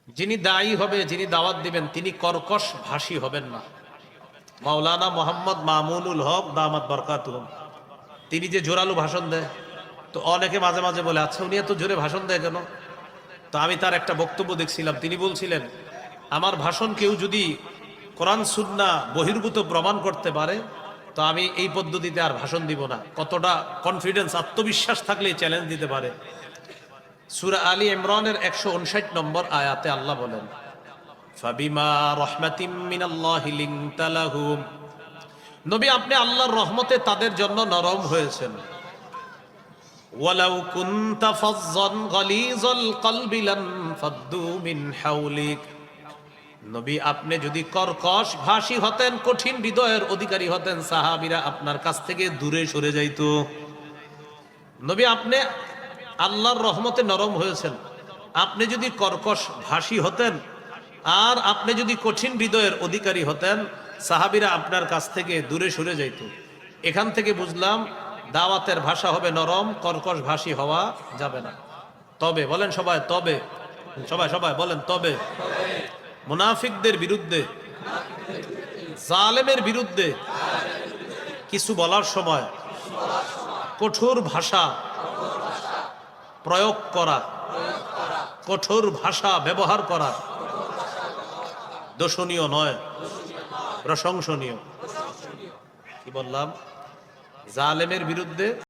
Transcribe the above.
যিনি দায়ী হবে, যিনি দাওয়াত দিবেন, তিনি কর্কশ ভাষী হবেন না। মাওলানা মোহাম্মদ মামুনুল হক দামাত বরকাতুহুম, তিনি যে জোরালো ভাষণ দেয়, তো অনেকে মাঝে মাঝে বলে, আচ্ছা উনি এত জোরে ভাষণ দেয় কেন? তো আমি তার একটা বক্তব্য দেখছিলাম, তিনি বলছিলেন, আমার ভাষণ কেউ যদি কোরআন সুন্নাহ বহির্ভূত প্রমাণ করতে পারে, তো আমি এই পদ্ধতিতে আর ভাষণ দিব না। কতটা কনফিডেন্স, আত্মবিশ্বাস থাকলে চ্যালেঞ্জ দিতে পারে। সূরা আলী ইমরানের 159 নম্বর আয়াতে আল্লাহ বলেন, ফাবিমা রাহমাতিম মিনাল্লাহি লিনতা লাহুম, নবী আপনি আল্লাহর রহমতে তাদের জন্য নরম হয়েছেন। ওয়ালাউ কুনতা ফাজ্জান গালিজাল কলবি লানফাদ্দু মিন হাওলিক, নবী আপনি যদি কর্কশ ভাষী হতেন, কঠিন হৃদয়ের অধিকারী হতেন, সাহাবীরা আপনার কাছ থেকে দূরে সরে যাইতো। নবী আপনি আল্লাহর রহমতে নরম হয়েছেন, আপনি যদি কর্কশ ভাষী হতেন আর আপনি যদি কঠিন হৃদয়ের অধিকারী হতেন, সাহাবীরা আপনার কাছ থেকে দূরে সরে যাইত। এখান থেকে বুঝলাম দাওয়াতের ভাষা হবে নরম, কর্কশ ভাষী হওয়া যাবে না। তবে বলেন সবাই, তবে সবাই সবাই বলেন, তবে মুনাফিকদের বিরুদ্ধে, জালেমের বিরুদ্ধে কিছু বলার সময় কঠোর ভাষা প্রয়োগ করা, কঠোর ভাষা ব্যবহার করা দোষণীয় নয়, প্রশংসনীয়। কি বললাম? জালেমের বিরুদ্ধে